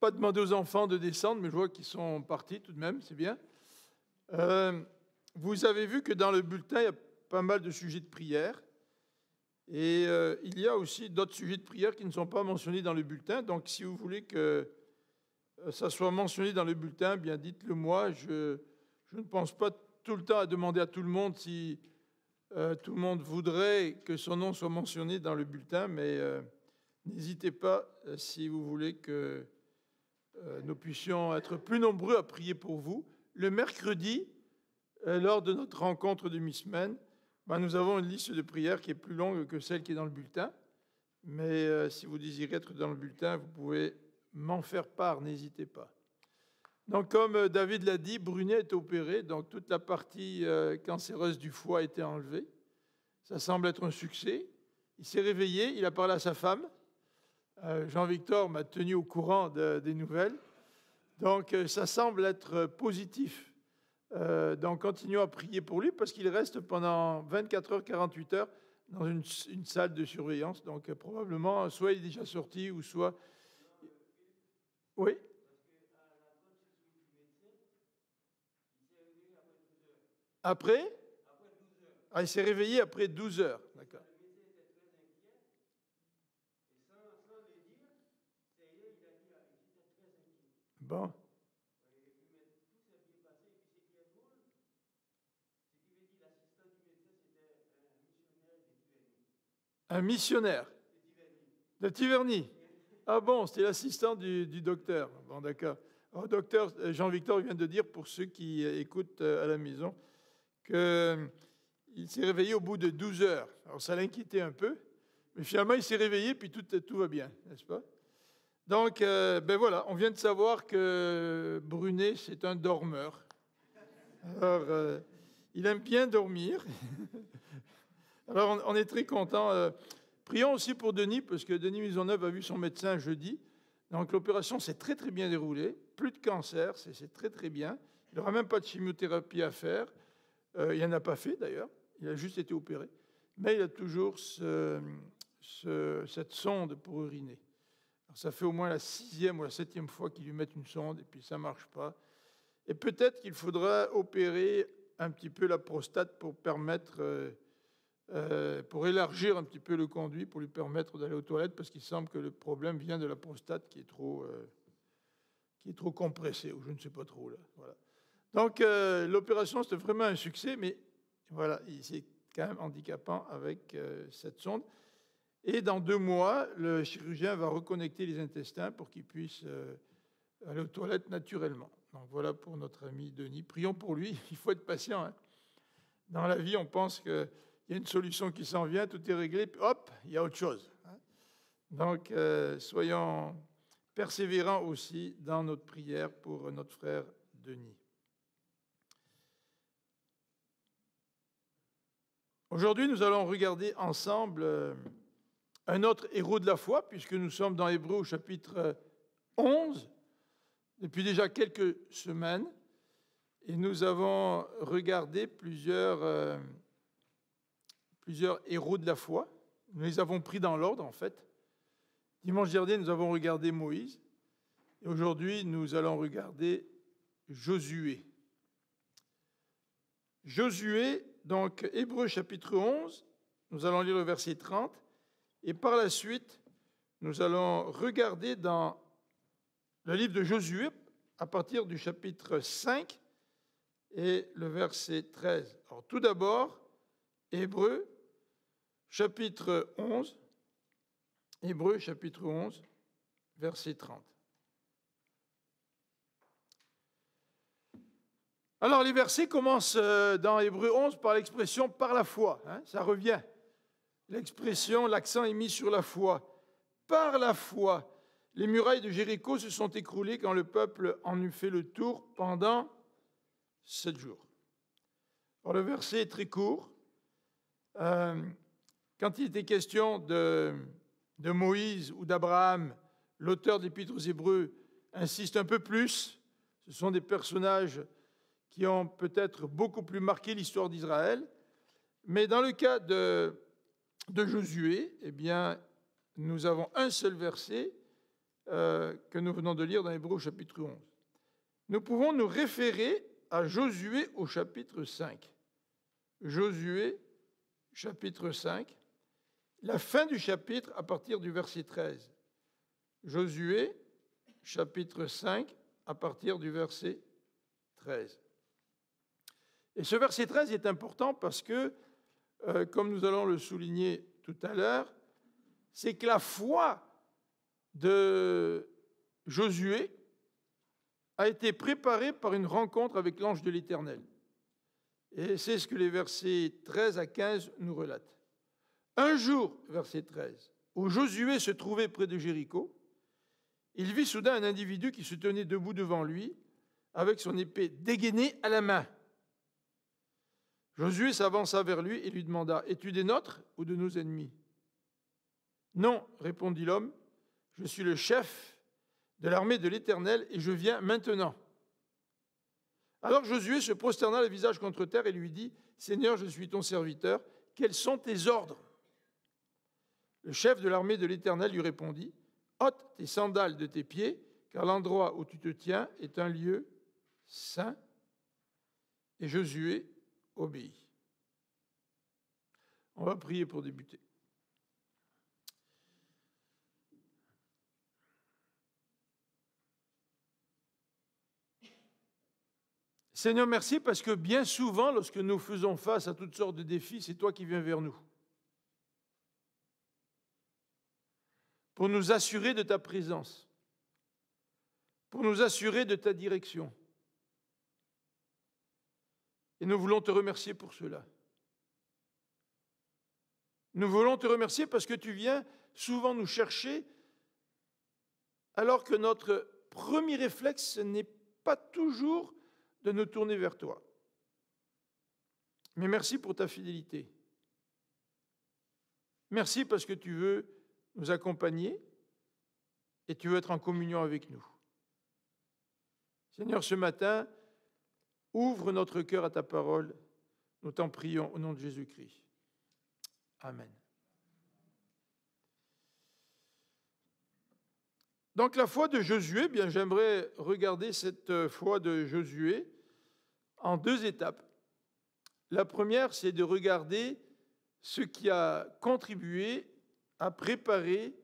pas demander aux enfants de descendre, mais je vois qu'ils sont partis tout de même, c'est bien. Vous avez vu que dans le bulletin, il y a pas mal de sujets de prière. Et il y a aussi d'autres sujets de prière qui ne sont pas mentionnés dans le bulletin. Donc, si vous voulez que ça soit mentionné dans le bulletin, bien dites-le moi. Je ne pense pas tout le temps à demander à tout le monde si tout le monde voudrait que son nom soit mentionné dans le bulletin, mais n'hésitez pas si vous voulez que nous puissions être plus nombreux à prier pour vous. Le mercredi, lors de notre rencontre de mi-semaine, nous avons une liste de prières qui est plus longue que celle qui est dans le bulletin. Mais si vous désirez être dans le bulletin, vous pouvez m'en faire part, n'hésitez pas. Donc, comme David l'a dit, Brunet est opéré, donc toute la partie cancéreuse du foie a été enlevée. Ça semble être un succès. Il s'est réveillé, il a parlé à sa femme. Jean-Victor m'a tenu au courant des nouvelles. Donc, ça semble être positif. Donc, continuons à prier pour lui parce qu'il reste pendant 24 heures, 48 heures dans une salle de surveillance. Donc, probablement, soit il est déjà sorti ou soit... Oui. Après? Ah, il s'est réveillé après 12 heures. D'accord. Bon. Un missionnaire de Tiverny. Ah bon, c'était l'assistant du docteur. Bon, d'accord. Alors, docteur Jean-Victor vient de dire, pour ceux qui écoutent à la maison, qu'il s'est réveillé au bout de 12 heures. Alors, ça l'inquiétait un peu, mais finalement, il s'est réveillé, puis tout va bien, n'est-ce pas? Donc, ben voilà, on vient de savoir que Brunet, c'est un dormeur. Alors, il aime bien dormir. Alors, on est très content. Prions aussi pour Denis, parce que Denis Maisonneuve a vu son médecin jeudi. Donc, l'opération s'est très, très bien déroulée. Plus de cancer, c'est très, très bien. Il n'aura même pas de chimiothérapie à faire. Il n'en a pas fait, d'ailleurs. Il a juste été opéré. Mais il a toujours cette sonde pour uriner. Alors, ça fait au moins la 6e ou la 7e fois qu'ils lui mettent une sonde, et puis ça ne marche pas. Et peut-être qu'il faudra opérer un petit peu la prostate pour permettre... pour élargir un petit peu le conduit, pour lui permettre d'aller aux toilettes, parce qu'il semble que le problème vient de la prostate qui est trop compressée, ou je ne sais pas trop. Là. Voilà. Donc, l'opération, c'était vraiment un succès, mais voilà, c'est quand même handicapant avec cette sonde. Et dans 2 mois, le chirurgien va reconnecter les intestins pour qu'il puisse aller aux toilettes naturellement. Donc, voilà pour notre ami Denis. Prions pour lui. Il faut être patient. Hein. Dans la vie, on pense que il y a une solution qui s'en vient, tout est réglé, puis hop, il y a autre chose. Donc, soyons persévérants aussi dans notre prière pour notre frère Denis. Aujourd'hui, nous allons regarder ensemble un autre héros de la foi, puisque nous sommes dans Hébreux au chapitre 11, depuis déjà quelques semaines, et nous avons regardé plusieurs héros de la foi. Nous les avons pris dans l'ordre, en fait. Dimanche dernier, nous avons regardé Moïse. Et aujourd'hui, nous allons regarder Josué. Josué, donc Hébreux chapitre 11, nous allons lire le verset 30. Et par la suite, nous allons regarder dans le livre de Josué, à partir du chapitre 5 et le verset 13. Alors tout d'abord, Hébreux chapitre 11, Hébreux chapitre 11, verset 30. Alors les versets commencent dans Hébreux 11 par l'expression « par la foi ». Ça revient. L'expression, l'accent est mis sur la foi. Par la foi, les murailles de Jéricho se sont écroulées quand le peuple en eut fait le tour pendant 7 jours. Alors le verset est très court. Quand il était question de Moïse ou d'Abraham, l'auteur de l'Épître aux Hébreux insiste un peu plus. Ce sont des personnages qui ont peut-être beaucoup plus marqué l'histoire d'Israël. Mais dans le cas de Josué, eh bien, nous avons un seul verset que nous venons de lire dans Hébreux chapitre 11. Nous pouvons nous référer à Josué au chapitre 5. Josué, chapitre 5, la fin du chapitre à partir du verset 13. Josué, chapitre 5, à partir du verset 13. Et ce verset 13 est important parce que, comme nous allons le souligner tout à l'heure, c'est que la foi de Josué a été préparée par une rencontre avec l'ange de l'Éternel. Et c'est ce que les versets 13 à 15 nous relatent. Un jour, verset 13, où Josué se trouvait près de Jéricho, il vit soudain un individu qui se tenait debout devant lui, avec son épée dégainée à la main. Josué s'avança vers lui et lui demanda « Es-tu des nôtres ou de nos ennemis ?» « Non, répondit l'homme, je suis le chef de l'armée de l'Éternel et je viens maintenant. » Alors Josué se prosterna le visage contre terre et lui dit « Seigneur, je suis ton serviteur, quels sont tes ordres ?» Le chef de l'armée de l'Éternel lui répondit « Ôte tes sandales de tes pieds, car l'endroit où tu te tiens est un lieu saint. » Et Josué obéit. On va prier pour débuter. Seigneur, merci parce que bien souvent, lorsque nous faisons face à toutes sortes de défis, c'est toi qui viens vers nous pour nous assurer de ta présence, pour nous assurer de ta direction. Et nous voulons te remercier pour cela. Nous voulons te remercier parce que tu viens souvent nous chercher alors que notre premier réflexe n'est pas toujours de nous tourner vers toi. Mais merci pour ta fidélité. Merci parce que tu veux nous accompagner et tu veux être en communion avec nous. Seigneur, ce matin, ouvre notre cœur à ta parole. Nous t'en prions au nom de Jésus-Christ. Amen. Donc la foi de Josué, bien j'aimerais regarder cette foi de Josué en deux étapes. La première, c'est de regarder ce qui a contribué à préparer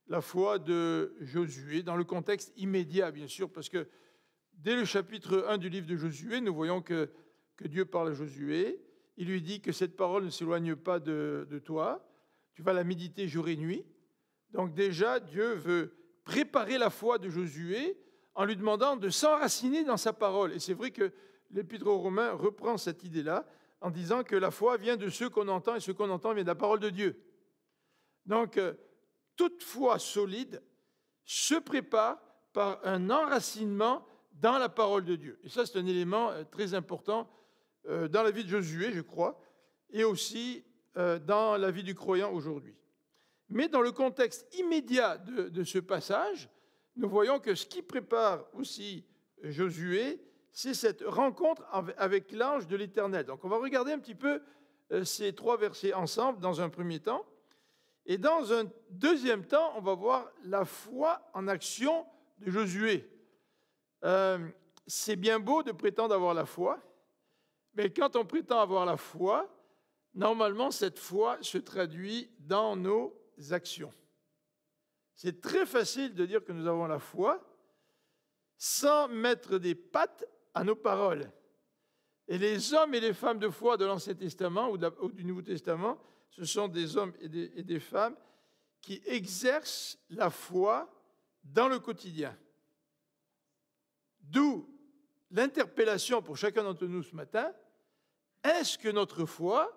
la foi de Josué dans le contexte immédiat, bien sûr, parce que dès le chapitre 1 du livre de Josué, nous voyons que Dieu parle à Josué. Il lui dit que cette parole ne s'éloigne pas de toi. Tu vas la méditer jour et nuit. Donc déjà, Dieu veut préparer la foi de Josué en lui demandant de s'enraciner dans sa parole. Et c'est vrai que l'Épître aux Romains reprend cette idée-là en disant que la foi vient de ce qu'on entend et ce qu'on entend vient de la parole de Dieu. Donc, toute foi solide se prépare par un enracinement dans la parole de Dieu. Et ça, c'est un élément très important dans la vie de Josué, je crois, et aussi dans la vie du croyant aujourd'hui. Mais dans le contexte immédiat de ce passage, nous voyons que ce qui prépare aussi Josué, c'est cette rencontre avec l'ange de l'Éternel. Donc on va regarder un petit peu ces trois versets ensemble dans un premier temps. Et dans un deuxième temps, on va voir la foi en action de Josué. C'est bien beau de prétendre avoir la foi, mais quand on prétend avoir la foi, normalement cette foi se traduit dans nos actions. C'est très facile de dire que nous avons la foi sans mettre des pattes à nos paroles. Et les hommes et les femmes de foi de l'Ancien Testament ou du Nouveau Testament, ce sont des hommes et des femmes qui exercent la foi dans le quotidien. D'où l'interpellation pour chacun d'entre nous ce matin, est-ce que notre foi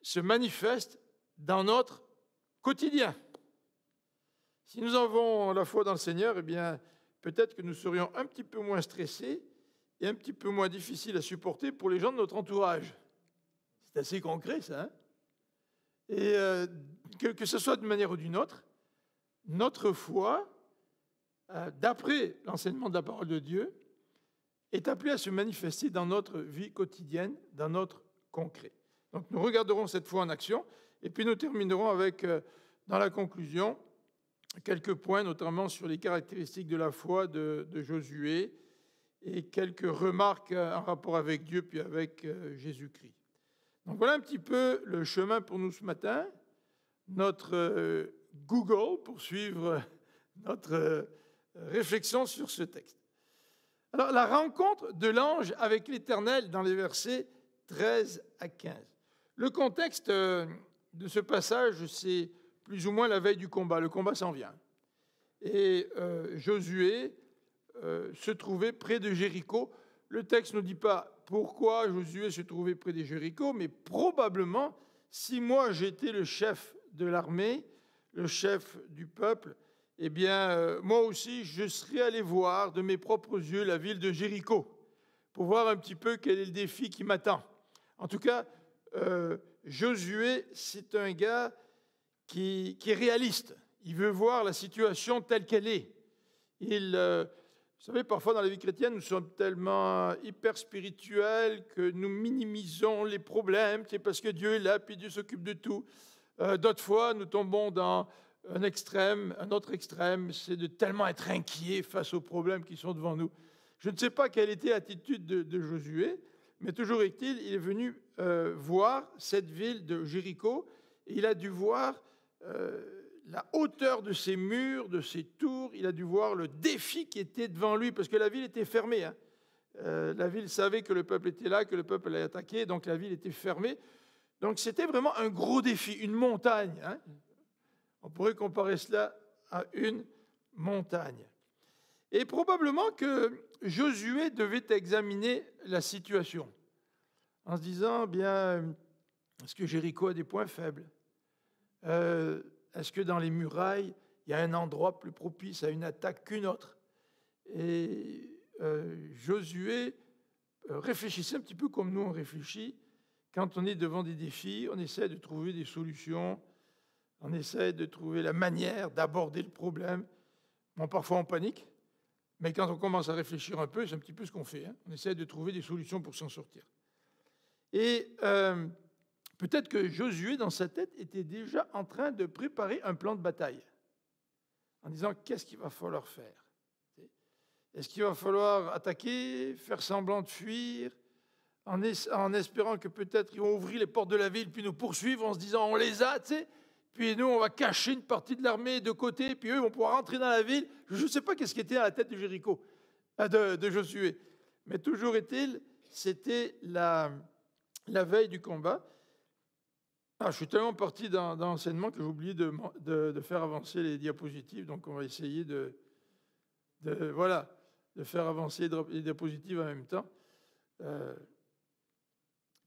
se manifeste dans notre quotidien? Si nous avons la foi dans le Seigneur, eh bien, peut-être que nous serions un petit peu moins stressés et un petit peu moins difficiles à supporter pour les gens de notre entourage. C'est assez concret, ça. Hein? Et que ce soit d'une manière ou d'une autre, notre foi, d'après l'enseignement de la parole de Dieu, est appelée à se manifester dans notre vie quotidienne, dans notre concret. Donc nous regarderons cette foi en action, et puis nous terminerons avec, dans la conclusion, quelques points, notamment sur les caractéristiques de la foi de Josué, et quelques remarques en rapport avec Dieu, puis avec Jésus-Christ. Donc voilà un petit peu le chemin pour nous ce matin, notre Google pour suivre notre réflexion sur ce texte. Alors, la rencontre de l'ange avec l'Éternel dans les versets 13 à 15. Le contexte de ce passage, c'est plus ou moins la veille du combat. Le combat s'en vient. Et Josué se trouvait près de Jéricho. Le texte ne dit pas pourquoi Josué se trouvait près de Jéricho, mais probablement, si moi j'étais le chef de l'armée, le chef du peuple, eh bien, moi aussi, je serais allé voir de mes propres yeux la ville de Jéricho pour voir un petit peu quel est le défi qui m'attend. En tout cas, Josué, c'est un gars qui est réaliste. Il veut voir la situation telle qu'elle est. Vous savez, parfois dans la vie chrétienne, nous sommes tellement hyper spirituels que nous minimisons les problèmes, c'est parce que Dieu est là, puis Dieu s'occupe de tout. D'autres fois, nous tombons dans un autre extrême, c'est de tellement être inquiet face aux problèmes qui sont devant nous. Je ne sais pas quelle était l'attitude de Josué, mais toujours est-il, il est venu voir cette ville de Jéricho, et il a dû voir la hauteur de ses murs, de ses tours, il a dû voir le défi qui était devant lui, parce que la ville était fermée. La ville savait que le peuple était là, que le peuple allait attaquer, donc la ville était fermée. Donc c'était vraiment un gros défi, une montagne. On pourrait comparer cela à une montagne. Et probablement que Josué devait examiner la situation en se disant, bien, est-ce que Jéricho a des points faibles? Est-ce que dans les murailles, il y a un endroit plus propice à une attaque qu'une autre? Et Josué réfléchissait un petit peu comme nous on réfléchit. Quand on est devant des défis, on essaie de trouver des solutions, on essaie de trouver la manière d'aborder le problème. Bon, parfois on panique, mais quand on commence à réfléchir un peu, c'est un petit peu ce qu'on fait. On essaie de trouver des solutions pour s'en sortir. Et peut-être que Josué, dans sa tête, était déjà en train de préparer un plan de bataille, en disant qu'est-ce qu'il va falloir faire. Est-ce qu'il va falloir attaquer, faire semblant de fuir, en espérant que peut-être ils vont ouvrir les portes de la ville, puis nous poursuivre en se disant on les a, tu sais, puis nous on va cacher une partie de l'armée de côté, puis eux vont pouvoir rentrer dans la ville. Je ne sais pas qu'est-ce qui était à la tête de Jéricho, de Josué, mais toujours est-il, c'était la veille du combat. Je suis tellement parti dans l'enseignement que j'ai oublié de faire avancer les diapositives, donc on va essayer de faire avancer les diapositives en même temps.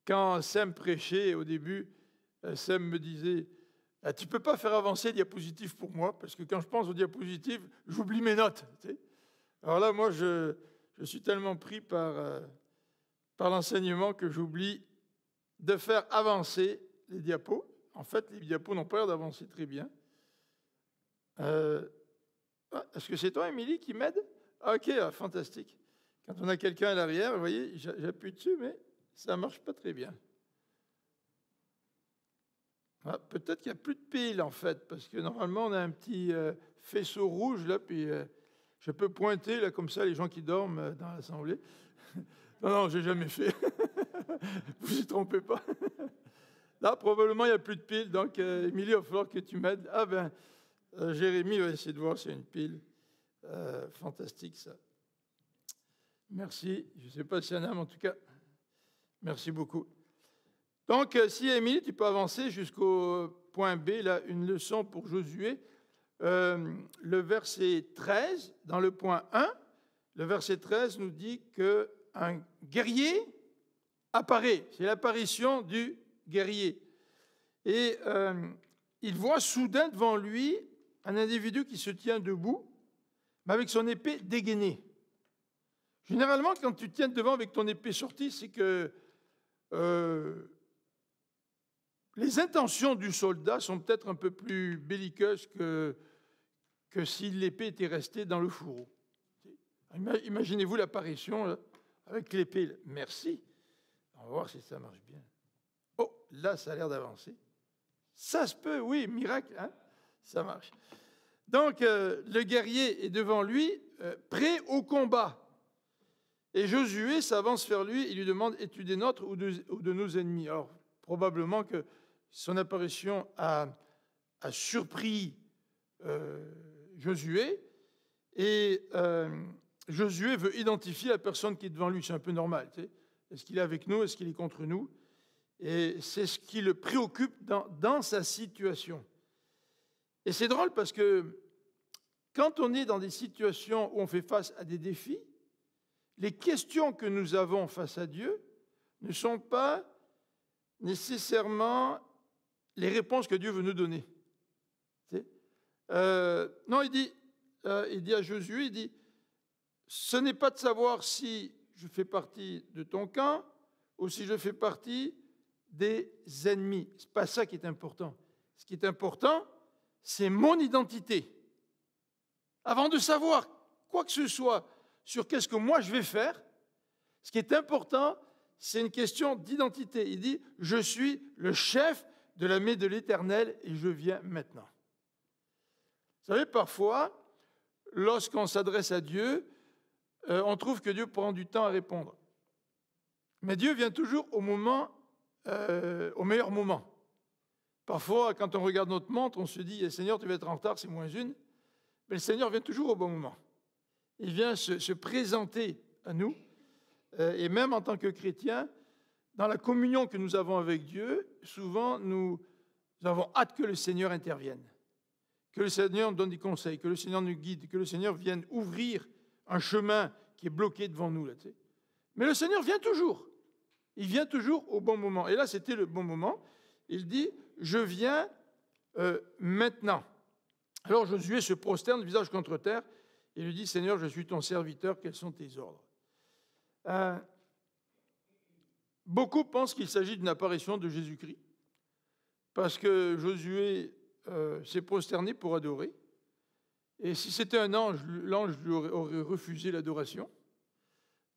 Quand Sem prêchait au début, Sem me disait « Tu ne peux pas faire avancer les diapositives pour moi, parce que quand je pense aux diapositives, j'oublie mes notes. » Alors là, moi, je suis tellement pris par l'enseignement que j'oublie de faire avancer les diapos. En fait, les diapos n'ont pas l'air d'avancer très bien. Est-ce que c'est toi, Émilie, qui m'aide? Ok, fantastique. Quand on a quelqu'un à l'arrière, vous voyez, j'appuie dessus, mais ça ne marche pas très bien. Peut-être qu'il n'y a plus de piles, en fait, parce que normalement, on a un petit faisceau rouge, là, puis je peux pointer, là, comme ça, les gens qui dorment dans l'assemblée. Non, je n'ai jamais fait. Vous ne vous trompez pas. Là, probablement, il n'y a plus de piles, donc, Émilie, il va falloir que tu m'aides. Jérémy va essayer de voir s'il y a une pile. Fantastique, ça. Merci. Je ne sais pas s'il y en a, mais en tout cas, merci beaucoup. Donc, si Émilie, tu peux avancer jusqu'au point B, là, une leçon pour Josué. Le verset 13, dans le point 1, le verset 13 nous dit qu'un guerrier apparaît. C'est l'apparition du guerrier. Et il voit soudain devant lui un individu qui se tient debout, mais avec son épée dégainée. Généralement, quand tu tiens devant avec ton épée sortie, c'est que les intentions du soldat sont peut-être un peu plus belliqueuses que si l'épée était restée dans le fourreau. Imaginez-vous l'apparition là, avec l'épée. Merci. On va voir si ça marche bien. Oh, là, ça a l'air d'avancer. Ça se peut, oui, miracle, hein? Ça marche. Donc, le guerrier est devant lui, prêt au combat. Et Josué s'avance vers lui et lui demande, es-tu des nôtres ou de nos ennemis? Alors, probablement que son apparition a surpris Josué, et Josué veut identifier la personne qui est devant lui. C'est un peu normal. Tu sais. Est-ce qu'il est avec nous? Est-ce qu'il est contre nous? Et c'est ce qui le préoccupe dans sa situation. Et c'est drôle parce que quand on est dans des situations où on fait face à des défis, les questions que nous avons face à Dieu ne sont pas nécessairement les réponses que Dieu veut nous donner. Tu sais. Non, il dit à Josué, il dit, ce n'est pas de savoir si je fais partie de ton camp ou si je fais partie des ennemis. Ce n'est pas ça qui est important. Ce qui est important, c'est mon identité. Avant de savoir quoi que ce soit sur qu'est-ce que moi je vais faire, ce qui est important, c'est une question d'identité. Il dit, je suis le chef de l'armée de l'Éternel et je viens maintenant. Vous savez, parfois, lorsqu'on s'adresse à Dieu, on trouve que Dieu prend du temps à répondre. Mais Dieu vient toujours au meilleur moment. Parfois, quand on regarde notre montre, on se dit, Seigneur, tu vas être en retard, c'est -1. Mais le Seigneur vient toujours au bon moment. Il vient se présenter à nous. Et même en tant que chrétiens, dans la communion que nous avons avec Dieu, souvent nous avons hâte que le Seigneur intervienne, que le Seigneur nous donne des conseils, que le Seigneur nous guide, que le Seigneur vienne ouvrir un chemin qui est bloqué devant nous. Là, tu sais. Mais le Seigneur vient toujours. Il vient toujours au bon moment. Et là, c'était le bon moment. Il dit, je viens maintenant. Alors Josué se prosterne, visage contre terre, et lui dit, Seigneur, je suis ton serviteur, quels sont tes ordres? Beaucoup pensent qu'il s'agit d'une apparition de Jésus-Christ, parce que Josué s'est prosterné pour adorer. Et si c'était un ange, l'ange lui aurait refusé l'adoration.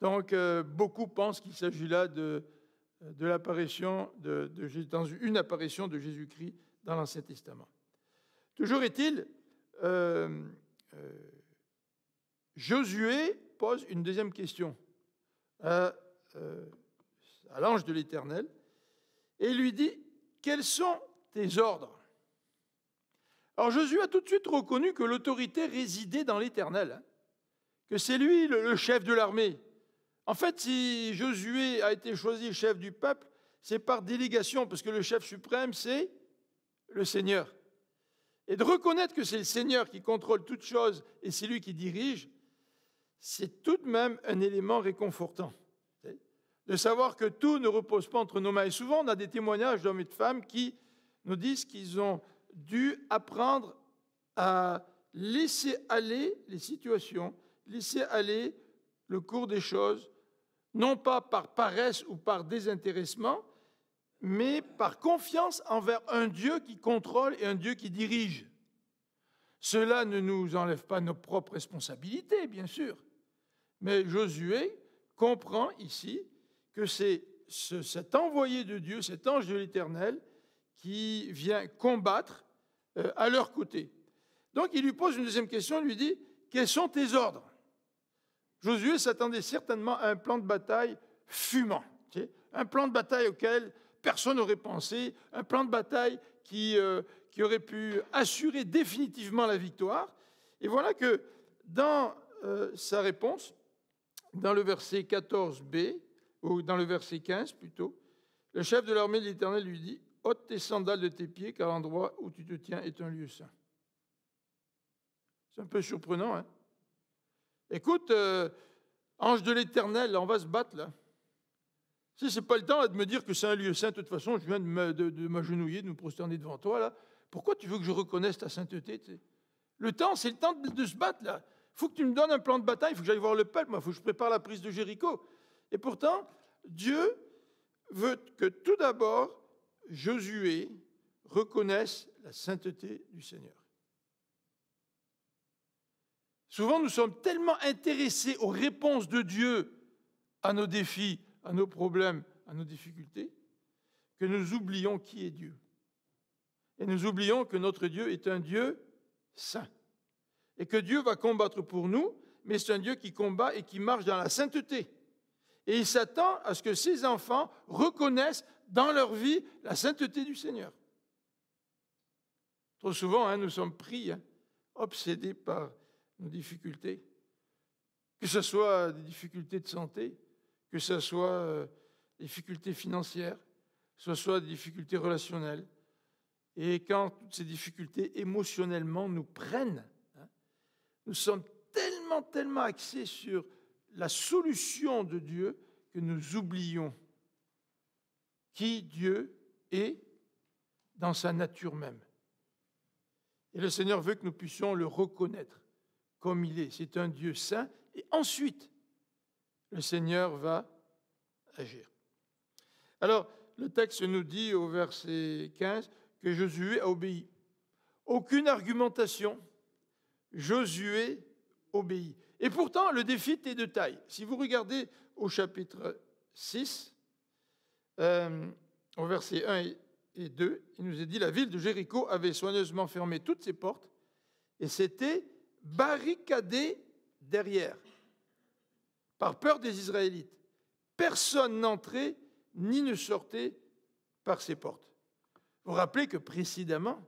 Donc, beaucoup pensent qu'il s'agit là de l'apparition dans une apparition de Jésus-Christ dans l'Ancien Testament. Toujours est-il, Josué pose une deuxième question à l'ange de l'Éternel et lui dit, quels sont tes ordres? Alors Josué a tout de suite reconnu que l'autorité résidait dans l'Éternel, hein, que c'est lui le chef de l'armée. En fait, si Josué a été choisi chef du peuple, c'est par délégation, parce que le chef suprême, c'est le Seigneur. Et de reconnaître que c'est le Seigneur qui contrôle toutes choses et c'est lui qui dirige, c'est tout de même un élément réconfortant. De savoir que tout ne repose pas entre nos mains. Et souvent, on a des témoignages d'hommes et de femmes qui nous disent qu'ils ont dû apprendre à laisser aller les situations, laisser aller le cours des choses, non pas par paresse ou par désintéressement, mais par confiance envers un Dieu qui contrôle et un Dieu qui dirige. Cela ne nous enlève pas nos propres responsabilités, bien sûr, mais Josué comprend ici que c'est cet envoyé de Dieu, cet ange de l'Éternel, qui vient combattre à leur côté. Donc il lui pose une deuxième question, il lui dit, quels sont tes ordres? Josué s'attendait certainement à un plan de bataille fumant, tu sais, un plan de bataille auquel personne n'aurait pensé, un plan de bataille qui aurait pu assurer définitivement la victoire. Et voilà que dans sa réponse, dans le verset 14b, ou dans le verset 15 plutôt, le chef de l'armée de l'Éternel lui dit, « ôte tes sandales de tes pieds, car l'endroit où tu te tiens est un lieu saint. » C'est un peu surprenant, hein? Écoute, ange de l'Éternel, on va se battre, là. Si ce n'est pas le temps là, de me dire que c'est un lieu saint, de toute façon, je viens de m'agenouiller, de me prosterner devant toi, là. Pourquoi tu veux que je reconnaisse ta sainteté, tu sais? Le temps, c'est le temps de se battre, là. Il faut que tu me donnes un plan de bataille, il faut que j'aille voir le peuple, il faut que je prépare la prise de Jéricho. Et pourtant, Dieu veut que tout d'abord, Josué reconnaisse la sainteté du Seigneur. Souvent, nous sommes tellement intéressés aux réponses de Dieu à nos défis, à nos problèmes, à nos difficultés, que nous oublions qui est Dieu. Et nous oublions que notre Dieu est un Dieu saint. et que Dieu va combattre pour nous, mais c'est un Dieu qui combat et qui marche dans la sainteté. Et il s'attend à ce que ses enfants reconnaissent dans leur vie la sainteté du Seigneur. Trop souvent, nous sommes pris, obsédés par nos difficultés, que ce soit des difficultés de santé, que ce soit des difficultés financières, que ce soit des difficultés relationnelles. Et quand toutes ces difficultés émotionnellement nous prennent, nous sommes tellement axés sur la solution de Dieu que nous oublions qui Dieu est dans sa nature même. Et le Seigneur veut que nous puissions le reconnaître comme il est. C'est un Dieu saint. Et ensuite, le Seigneur va agir. Alors, le texte nous dit au verset 15 que Josué a obéi. Aucune argumentation. Josué obéit. Et pourtant, le défi était de taille. Si vous regardez au chapitre 6, au verset 1 et 2, il nous est dit, la ville de Jéricho avait soigneusement fermé toutes ses portes et s'était barricadée derrière, par peur des Israélites. Personne n'entrait ni ne sortait par ces portes. Vous vous rappelez que précédemment,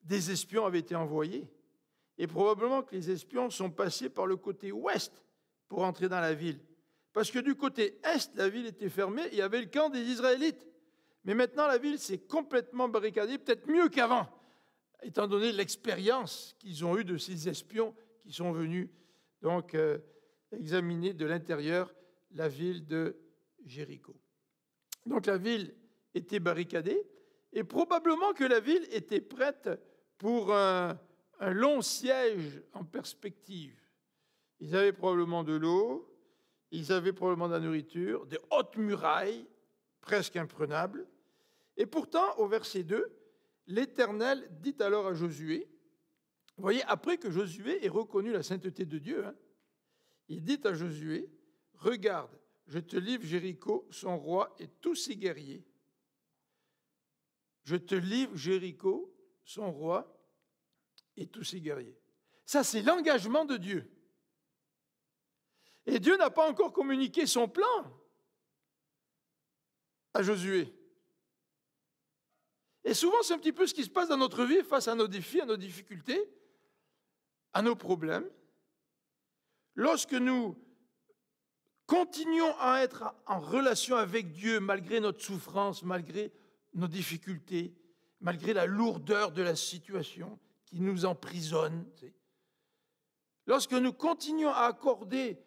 des espions avaient été envoyés. Et probablement que les espions sont passés par le côté ouest pour entrer dans la ville. Parce que du côté est, la ville était fermée, il y avait le camp des Israélites. Mais maintenant, la ville s'est complètement barricadée, peut-être mieux qu'avant, étant donné l'expérience qu'ils ont eue de ces espions qui sont venus donc examiner de l'intérieur la ville de Jéricho. Donc la ville était barricadée, et probablement que la ville était prête pour un long siège en perspective. Ils avaient probablement de l'eau, ils avaient probablement de la nourriture, des hautes murailles, presque imprenables. Et pourtant, au verset 2, l'Éternel dit alors à Josué, vous voyez, après que Josué ait reconnu la sainteté de Dieu, il dit à Josué, regarde, je te livre Jéricho, son roi et tous ses guerriers. Je te livre Jéricho, son roi et tous ses guerriers. Ça, c'est l'engagement de Dieu. Et Dieu n'a pas encore communiqué son plan à Josué. Et souvent, c'est un petit peu ce qui se passe dans notre vie face à nos défis, à nos difficultés, à nos problèmes. Lorsque nous continuons à être en relation avec Dieu, malgré notre souffrance, malgré nos difficultés, malgré la lourdeur de la situation qui nous emprisonne, lorsque nous continuons à accorder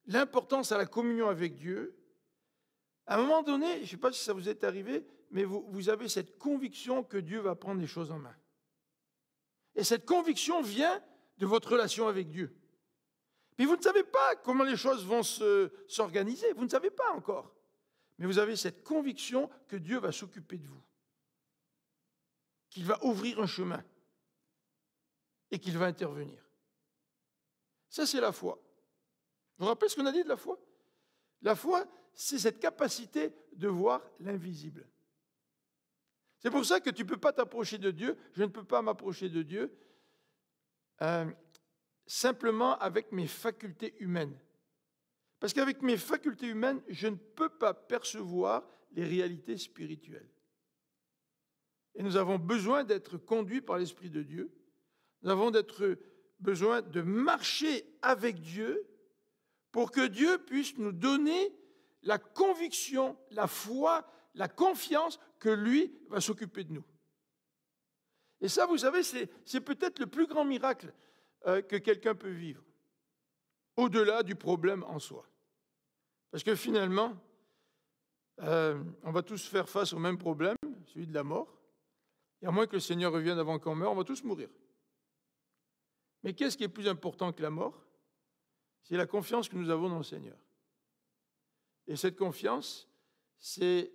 l'importance à la communion avec Dieu, à un moment donné, je ne sais pas si ça vous est arrivé, mais vous avez cette conviction que Dieu va prendre les choses en main. Et cette conviction vient de votre relation avec Dieu. Puis vous ne savez pas comment les choses vont s'organiser, vous ne savez pas encore. Mais vous avez cette conviction que Dieu va s'occuper de vous, qu'il va ouvrir un chemin et qu'il va intervenir. Ça, c'est la foi. Vous vous rappelez ce qu'on a dit de la foi? La foi, c'est cette capacité de voir l'invisible. C'est pour ça que tu ne peux pas t'approcher de Dieu, je ne peux pas m'approcher de Dieu simplement avec mes facultés humaines. Parce qu'avec mes facultés humaines, je ne peux pas percevoir les réalités spirituelles. Et nous avons besoin d'être conduits par l'Esprit de Dieu. Nous avons besoin de marcher avec Dieu pour que Dieu puisse nous donner la conviction, la foi, la confiance que lui va s'occuper de nous. Et ça, vous savez, c'est peut-être le plus grand miracle que quelqu'un peut vivre, au-delà du problème en soi. Parce que finalement, on va tous faire face au même problème, celui de la mort. Et à moins que le Seigneur revienne avant qu'on meure, on va tous mourir. Mais qu'est-ce qui est plus important que la mort? C'est la confiance que nous avons dans le Seigneur. Et cette confiance, c'est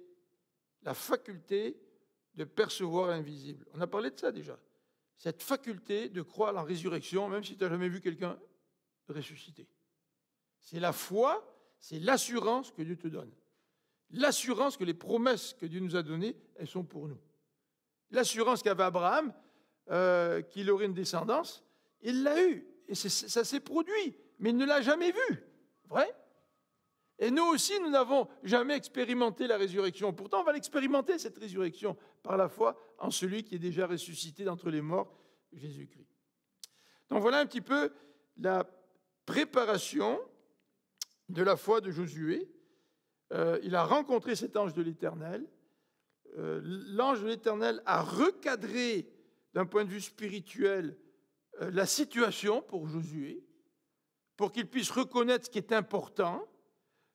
la faculté de percevoir l'invisible. On a parlé de ça déjà. Cette faculté de croire à la résurrection, même si tu n'as jamais vu quelqu'un ressusciter. C'est la foi, c'est l'assurance que Dieu te donne. L'assurance que les promesses que Dieu nous a données, elles sont pour nous. L'assurance qu'avait Abraham, qu'il aurait une descendance, il l'a eue. et ça s'est produit, mais il ne l'a jamais vu. Vrai? Et nous aussi, nous n'avons jamais expérimenté la résurrection. Pourtant, on va l'expérimenter, cette résurrection, par la foi en celui qui est déjà ressuscité d'entre les morts, Jésus-Christ. Donc voilà un petit peu la préparation de la foi de Josué. Il a rencontré cet ange de l'Éternel. L'ange de l'Éternel a recadré, d'un point de vue spirituel, la situation pour Josué, pour qu'il puisse reconnaître ce qui est important,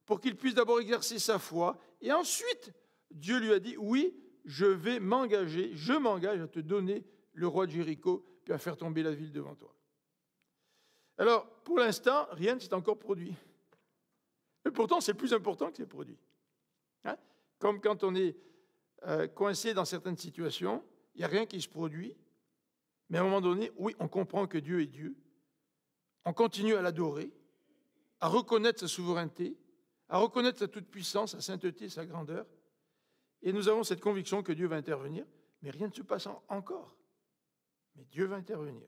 pour qu'il puisse d'abord exercer sa foi, et ensuite, Dieu lui a dit, oui, je m'engage à te donner le roi de Jéricho, puis à faire tomber la ville devant toi. Alors, pour l'instant, rien ne s'est encore produit. Mais pourtant, c'est le plus important que c'est produit. Hein? Comme quand on est coincé dans certaines situations, il n'y a rien qui se produit, mais à un moment donné, oui, on comprend que Dieu est Dieu, on continue à l'adorer, à reconnaître sa souveraineté, à reconnaître sa toute-puissance, sa sainteté, sa grandeur, et nous avons cette conviction que Dieu va intervenir, mais rien ne se passe encore. Mais Dieu va intervenir.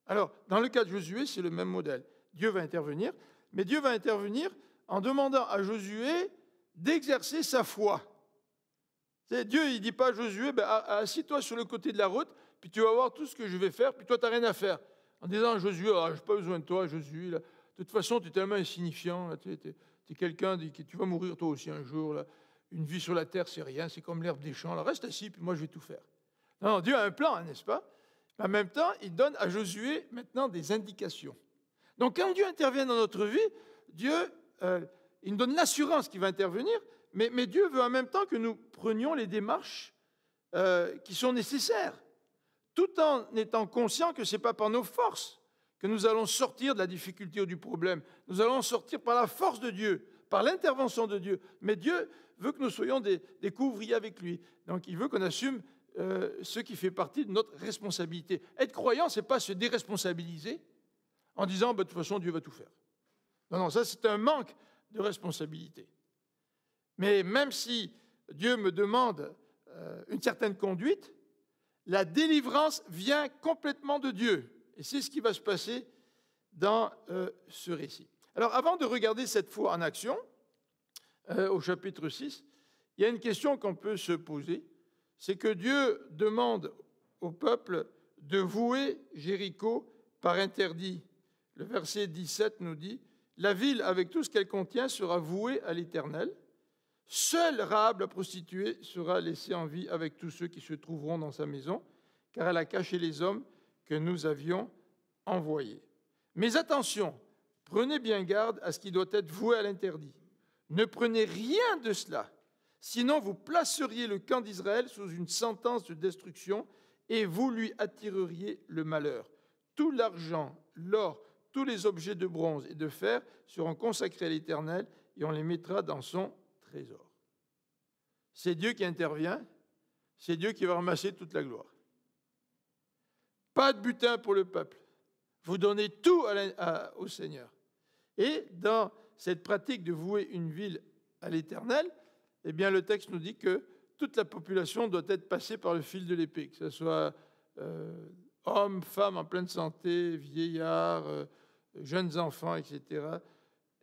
Alors, dans le cas de Josué, c'est le même modèle. Dieu va intervenir, mais Dieu va intervenir en demandant à Josué d'exercer sa foi. Dieu, il ne dit pas à Josué, assis-toi sur le côté de la route, puis tu vas voir tout ce que je vais faire, puis toi, tu n'as rien à faire. En disant à Josué, je n'ai pas besoin de toi, Josué. Là. De toute façon, tu es tellement insignifiant. Tu es quelqu'un qui tu vas mourir toi aussi un jour. Là. Une vie sur la terre, c'est rien, c'est comme l'herbe des champs. Là, reste assis, puis moi, je vais tout faire. Non, Dieu a un plan, n'est-ce pas? En même temps, il donne à Josué maintenant des indications. Donc, quand Dieu intervient dans notre vie, Dieu, il nous donne l'assurance qu'il va intervenir, mais Dieu veut en même temps que nous prenions les démarches qui sont nécessaires, tout en étant conscients que ce n'est pas par nos forces que nous allons sortir de la difficulté ou du problème. Nous allons sortir par la force de Dieu, par l'intervention de Dieu. Mais Dieu veut que nous soyons des couvriers avec lui. Donc, il veut qu'on assume ce qui fait partie de notre responsabilité. Être croyant, ce n'est pas se déresponsabiliser en disant, de toute façon, Dieu va tout faire. Non, ça, c'est un manque de responsabilité. Mais même si Dieu me demande une certaine conduite, la délivrance vient complètement de Dieu. Et c'est ce qui va se passer dans ce récit. Alors, avant de regarder cette foi en action, au chapitre 6, il y a une question qu'on peut se poser. C'est que Dieu demande au peuple de vouer Jéricho par interdit. Le verset 17 nous dit « La ville, avec tout ce qu'elle contient, sera vouée à l'Éternel. Seule Rahab, la prostituée, sera laissée en vie avec tous ceux qui se trouveront dans sa maison, car elle a caché les hommes que nous avions envoyés. Mais attention, prenez bien garde à ce qui doit être voué à l'interdit. Ne prenez rien de cela, sinon vous placeriez le camp d'Israël sous une sentence de destruction et vous lui attireriez le malheur. Tout l'argent, l'or, tous les objets de bronze et de fer seront consacrés à l'Éternel et on les mettra dans son trésor. » C'est Dieu qui intervient, c'est Dieu qui va ramasser toute la gloire. Pas de butin pour le peuple. Vous donnez tout au Seigneur. Et dans cette pratique de vouer une ville à l'Éternel, eh bien, le texte nous dit que toute la population doit être passée par le fil de l'épée, que ce soit hommes, femmes en pleine santé, vieillards, jeunes enfants, etc.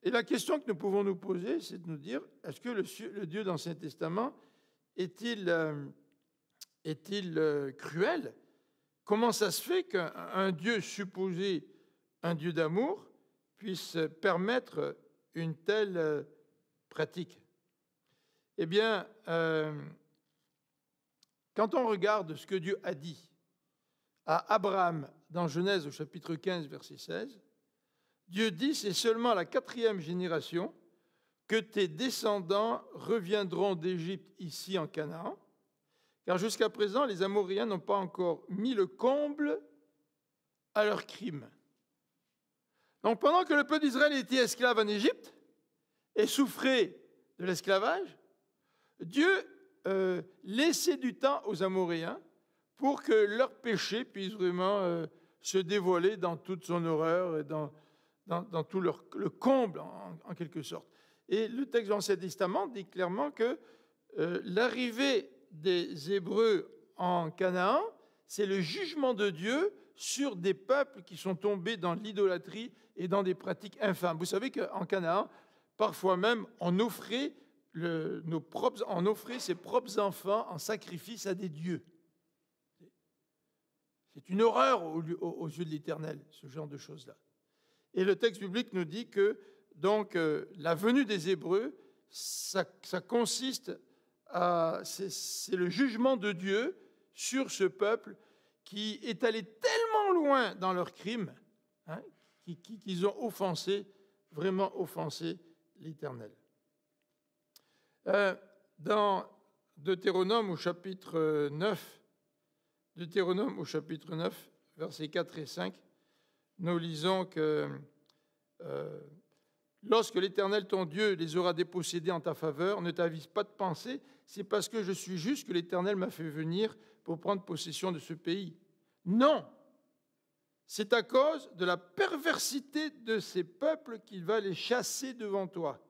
Et la question que nous pouvons nous poser, c'est de nous dire, est-ce que le Dieu de l'Ancien Testament est-il cruel? Comment ça se fait qu'un Dieu supposé, un Dieu d'amour, puisse permettre une telle pratique? Eh bien, quand on regarde ce que Dieu a dit à Abraham dans Genèse au chapitre 15, verset 16, Dieu dit, c'est seulement à la 4e génération que tes descendants reviendront d'Égypte ici en Canaan, car jusqu'à présent, les Amoréens n'ont pas encore mis le comble à leurs crimes. Donc, pendant que le peuple d'Israël était esclave en Égypte et souffrait de l'esclavage, Dieu laissait du temps aux Amoréens pour que leur péché puisse vraiment se dévoiler dans toute son horreur et dans tout le comble, en quelque sorte. Et le texte de l'Ancien Testament dit clairement que l'arrivée des Hébreux en Canaan, c'est le jugement de Dieu sur des peuples qui sont tombés dans l'idolâtrie et dans des pratiques infâmes. Vous savez qu'en Canaan, parfois même, on offrait ses propres enfants en sacrifice à des dieux. C'est une horreur aux yeux de l'Éternel, ce genre de choses-là. Et le texte biblique nous dit que donc la venue des Hébreux, ça consiste à... C'est le jugement de Dieu sur ce peuple qui est allé tellement loin dans leurs crimes, hein, qu'ils ont vraiment offensé l'Éternel. Dans Deutéronome au chapitre 9, versets 4 et 5, nous lisons que lorsque l'Éternel, ton Dieu, les aura dépossédés en ta faveur, ne t'avise pas de penser, c'est parce que je suis juste que l'Éternel m'a fait venir pour prendre possession de ce pays. Non, c'est à cause de la perversité de ces peuples qu'il va les chasser devant toi.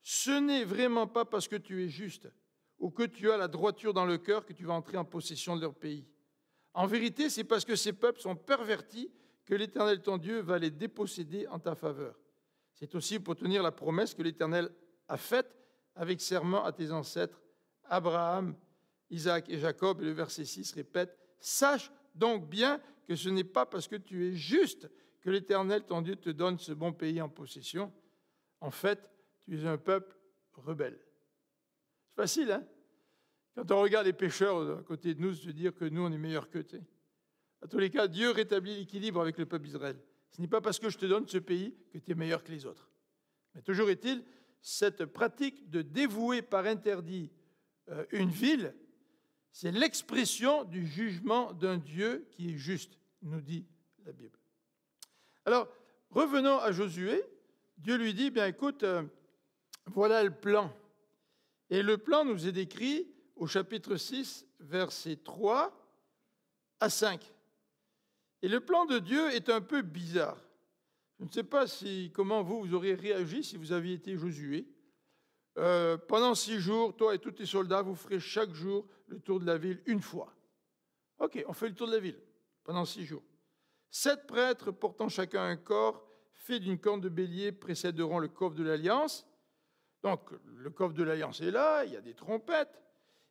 Ce n'est vraiment pas parce que tu es juste ou que tu as la droiture dans le cœur que tu vas entrer en possession de leur pays. En vérité, c'est parce que ces peuples sont pervertis que l'Éternel, ton Dieu, va les déposséder en ta faveur. C'est aussi pour tenir la promesse que l'Éternel a faite avec serment à tes ancêtres, Abraham, Isaac et Jacob. Et le verset 6 répète, « Sache donc bien que ce n'est pas parce que tu es juste que l'Éternel, ton Dieu, te donne ce bon pays en possession. En fait, tu es un peuple rebelle. » C'est facile, hein? Quand on regarde les pécheurs à côté de nous, se dire que nous, on est meilleurs qu'eux. En tous les cas, Dieu rétablit l'équilibre avec le peuple d'Israël. Ce n'est pas parce que je te donne ce pays que tu es meilleur que les autres. Mais toujours est-il, cette pratique de dévouer par interdit une ville, c'est l'expression du jugement d'un Dieu qui est juste, nous dit la Bible. Alors, revenons à Josué. Dieu lui dit, bien écoute, voilà le plan. Et le plan nous est décrit au chapitre 6, versets 3 à 5. Et le plan de Dieu est un peu bizarre. Je ne sais pas comment vous auriez réagi si vous aviez été Josué. Pendant 6 jours, toi et tous tes soldats, vous ferez chaque jour le tour de la ville une fois. Ok, on fait le tour de la ville pendant 6 jours. 7 prêtres portant chacun un corps fait d'une corne de bélier précéderont le coffre de l'Alliance. Donc, le coffre de l'Alliance est là, il y a des trompettes.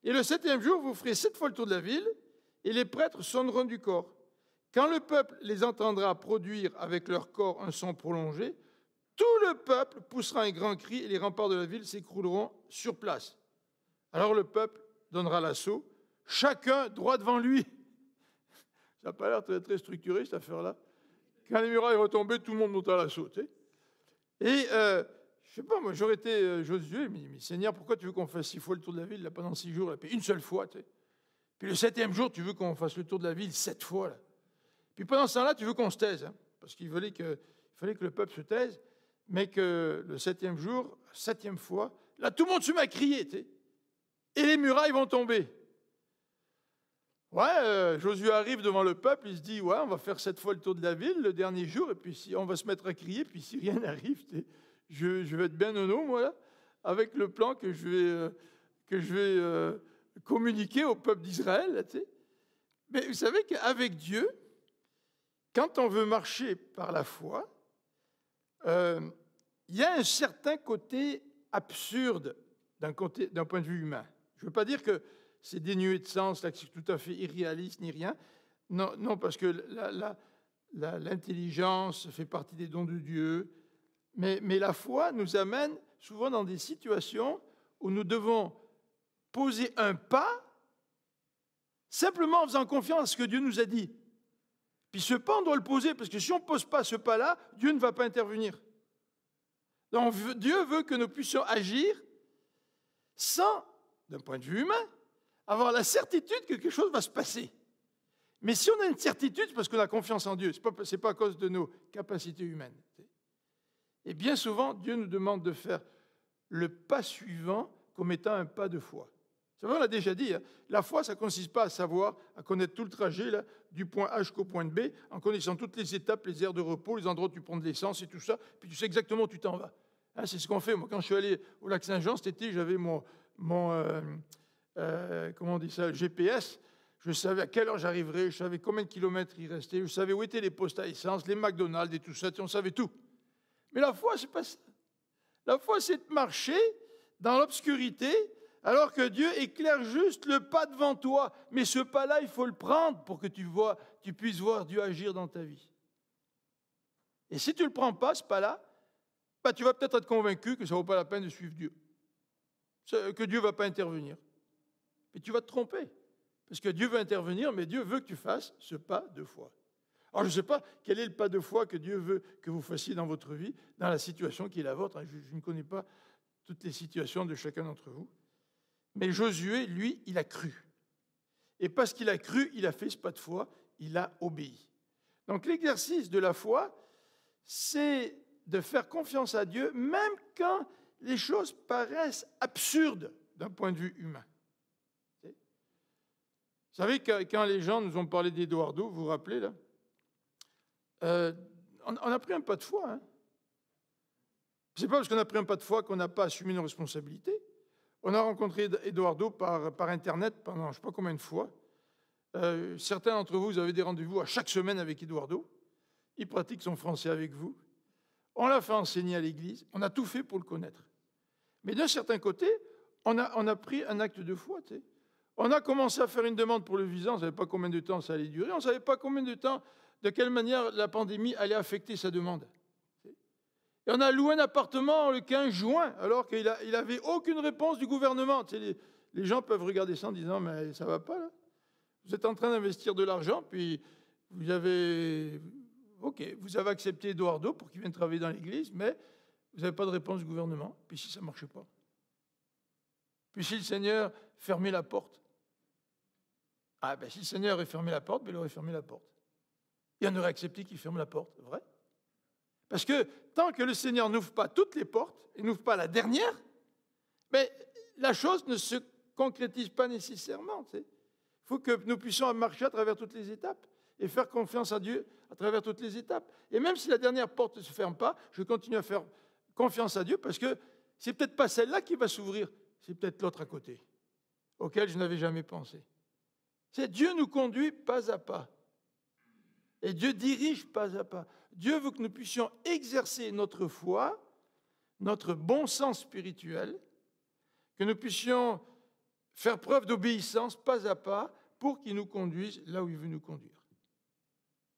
Et le 7e jour, vous ferez 7 fois le tour de la ville, et les prêtres sonneront du corps. Quand le peuple les entendra produire avec leur corps un son prolongé, tout le peuple poussera un grand cri, et les remparts de la ville s'écrouleront sur place. Alors le peuple donnera l'assaut, chacun droit devant lui. Ça n'a pas l'air très, très structuré, cette affaire-là. Quand les murailles vont tomber, tout le monde monte à l'assaut. Tu sais. Et je sais pas, moi j'aurais été Josué, mais Seigneur, pourquoi tu veux qu'on fasse 6 fois le tour de la ville là, pendant 6 jours, là, puis une seule fois, tu sais. Puis le 7e jour, tu veux qu'on fasse le tour de la ville 7 fois. Là. Puis pendant ce temps-là, tu veux qu'on se taise, hein, parce qu'il fallait que le peuple se taise, mais que le 7e jour, 7e fois, là tout le monde se met à crier, tu sais, et les murailles vont tomber. Ouais, Josué arrive devant le peuple, il se dit, ouais, on va faire 7 fois le tour de la ville le dernier jour, et puis si on va se mettre à crier, puis si rien n'arrive, tu sais, je vais être bien nono, moi, là, avec le plan que je vais communiquer au peuple d'Israël. Tu sais. Mais vous savez qu'avec Dieu, quand on veut marcher par la foi, il y a un certain côté absurde d'un point de vue humain. Je ne veux pas dire que c'est dénué de sens, là, que c'est tout à fait irréaliste ni rien. Non, non, parce que l'intelligence fait partie des dons de Dieu. Mais la foi nous amène souvent dans des situations où nous devons poser un pas simplement en faisant confiance à ce que Dieu nous a dit. Puis ce pas, on doit le poser, parce que si on ne pose pas ce pas-là, Dieu ne va pas intervenir. Donc Dieu veut que nous puissions agir sans, d'un point de vue humain, avoir la certitude que quelque chose va se passer. Mais si on a une certitude, c'est parce qu'on a confiance en Dieu, ce n'est pas à cause de nos capacités humaines. Et bien souvent, Dieu nous demande de faire le pas suivant comme étant un pas de foi. C'est vrai, on l'a déjà dit, hein, la foi, ça ne consiste pas à savoir, à connaître tout le trajet là, du point H jusqu'au point B, en connaissant toutes les étapes, les aires de repos, les endroits où tu prends de l'essence et tout ça, puis tu sais exactement où tu t'en vas. Hein, c'est ce qu'on fait. Moi, quand je suis allé au lac Saint-Jean cet été, j'avais comment on dit ça, le GPS. Je savais à quelle heure j'arriverais, je savais combien de kilomètres il restait, je savais où étaient les postes à essence, les McDonald's et tout ça, on savait tout. Mais la foi, c'est pas ça. La foi, c'est de marcher dans l'obscurité, alors que Dieu éclaire juste le pas devant toi. Mais ce pas-là, il faut le prendre pour que tu puisses voir Dieu agir dans ta vie. Et si tu ne le prends pas, ce pas-là, tu vas peut-être être convaincu que ça ne vaut pas la peine de suivre Dieu. Que Dieu ne va pas intervenir. Mais tu vas te tromper. Parce que Dieu veut intervenir, mais Dieu veut que tu fasses ce pas de foi. Alors, je ne sais pas quel est le pas de foi que Dieu veut que vous fassiez dans votre vie, dans la situation qui est la vôtre. Je ne connais pas toutes les situations de chacun d'entre vous. Mais Josué, lui, il a cru. Et parce qu'il a cru, il a fait ce pas de foi, il a obéi. Donc l'exercice de la foi, c'est de faire confiance à Dieu, même quand les choses paraissent absurdes d'un point de vue humain. Vous savez, quand les gens nous ont parlé d'Eduardo, vous vous rappelez là, on a pris un pas de foi. Ce n'est pas parce qu'on a pris un pas de foi qu'on n'a pas assumé nos responsabilités. On a rencontré Eduardo par Internet pendant je ne sais pas combien de fois. Certains d'entre vous avez des rendez-vous à chaque semaine avec Eduardo. Il pratique son français avec vous. On l'a fait enseigner à l'église. On a tout fait pour le connaître. Mais d'un certain côté, on a pris un acte de foi. Tu sais. On a commencé à faire une demande pour le visa. On ne savait pas combien de temps ça allait durer. On ne savait pas combien de temps, de quelle manière la pandémie allait affecter sa demande. Et on a loué un appartement le 15 juin, alors qu'il n'avait aucune réponse du gouvernement. Tu sais, les gens peuvent regarder ça en disant « mais ça ne va pas, là. Vous êtes en train d'investir de l'argent, puis vous avez accepté Eduardo pour qu'il vienne travailler dans l'église, mais vous n'avez pas de réponse du gouvernement. Puis si ça ne marchait pas? Puis si le Seigneur fermait la porte? Si le Seigneur avait fermé la porte, il aurait fermé la porte. Et on aurait accepté qu'il ferme la porte, vrai? Parce que tant que le Seigneur n'ouvre pas toutes les portes, et n'ouvre pas la dernière, mais la chose ne se concrétise pas nécessairement. Tu sais. Il faut que nous puissions marcher à travers toutes les étapes et faire confiance à Dieu à travers toutes les étapes. Et même si la dernière porte ne se ferme pas, je continue à faire confiance à Dieu parce que c'est peut-être pas celle-là qui va s'ouvrir, c'est peut-être l'autre à côté, auquel je n'avais jamais pensé. C'est Dieu nous conduit pas à pas. Et Dieu dirige pas à pas. Dieu veut que nous puissions exercer notre foi, notre bon sens spirituel, que nous puissions faire preuve d'obéissance pas à pas pour qu'il nous conduise là où il veut nous conduire.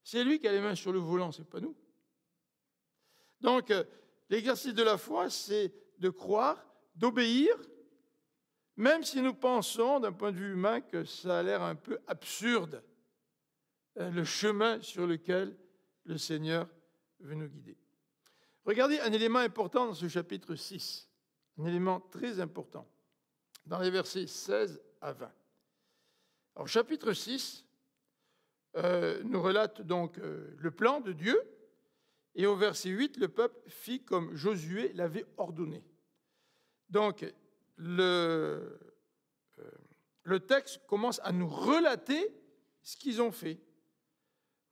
C'est lui qui a les mains sur le volant, ce n'est pas nous. Donc, l'exercice de la foi, c'est de croire, d'obéir, même si nous pensons, d'un point de vue humain, que ça a l'air un peu absurde, le chemin sur lequel le Seigneur veut nous guider. Regardez un élément important dans ce chapitre 6, un élément très important, dans les versets 16 à 20. Alors, chapitre 6 nous relate donc le plan de Dieu, et au verset 8, le peuple fit comme Josué l'avait ordonné. Donc, le texte commence à nous relater ce qu'ils ont fait.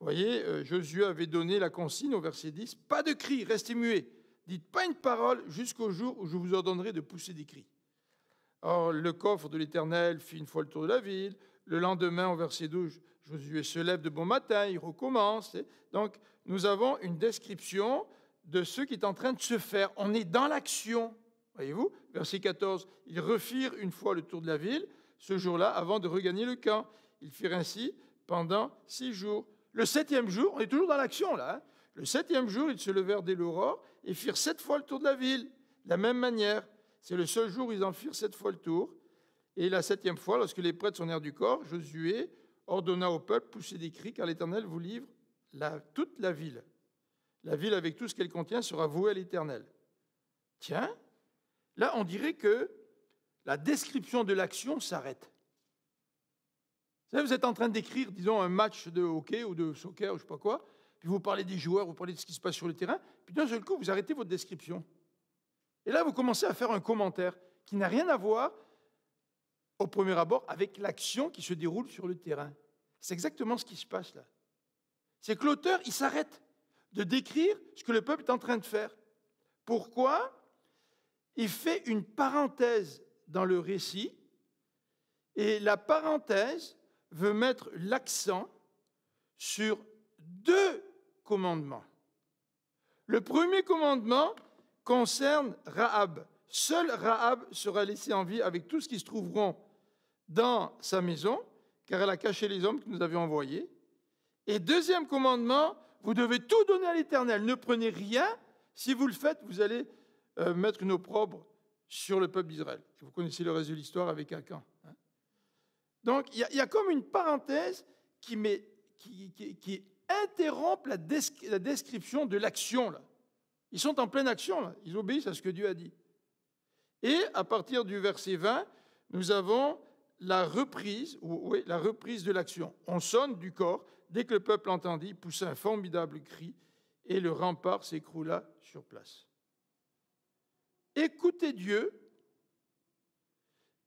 Vous voyez, Josué avait donné la consigne au verset 10, « Pas de cris, restez muets, dites pas une parole jusqu'au jour où je vous ordonnerai de pousser des cris. » Or, le coffre de l'Éternel fit une fois le tour de la ville. Le lendemain, au verset 12, Josué se lève de bon matin, il recommence. Donc, nous avons une description de ce qui est en train de se faire. On est dans l'action, voyez-vous. Verset 14, ils refirent une fois le tour de la ville, ce jour-là, avant de regagner le camp. Ils firent ainsi pendant 6 jours. Le 7e jour, on est toujours dans l'action là. Le 7e jour, ils se levèrent dès l'aurore et firent 7 fois le tour de la ville. De la même manière, c'est le seul jour où ils en firent 7 fois le tour. Et la 7e fois, lorsque les prêtres sonnèrent du corps, Josué ordonna au peuple, poussez des cris, car l'Éternel vous livre toute la ville. La ville avec tout ce qu'elle contient sera vouée à l'Éternel. Tiens, là on dirait que la description de l'action s'arrête. Vous êtes en train d'écrire, disons, un match de hockey ou de soccer, ou je ne sais pas quoi, puis vous parlez des joueurs, vous parlez de ce qui se passe sur le terrain, puis d'un seul coup, vous arrêtez votre description. Et là, vous commencez à faire un commentaire qui n'a rien à voir, au premier abord, avec l'action qui se déroule sur le terrain. C'est exactement ce qui se passe là. C'est que l'auteur, il s'arrête de décrire ce que le peuple est en train de faire. Pourquoi? Il fait une parenthèse dans le récit, et la parenthèse veut mettre l'accent sur deux commandements. Le premier commandement concerne Rahab. Seule Rahab sera laissée en vie avec tout ce qui se trouveront dans sa maison, car elle a caché les hommes que nous avions envoyés. Et deuxième commandement, vous devez tout donner à l'Éternel. Ne prenez rien. Si vous le faites, vous allez mettre une opprobre sur le peuple d'Israël. Vous connaissez le reste de l'histoire avec Akan. Donc, il y a comme une parenthèse qui interrompt la description de l'action. Là. Ils sont en pleine action. Là. Ils obéissent à ce que Dieu a dit. Et à partir du verset 20, nous avons la reprise de l'action. On sonne du corps. Dès que le peuple entendit, il poussa un formidable cri et le rempart s'écroula sur place. Écouter Dieu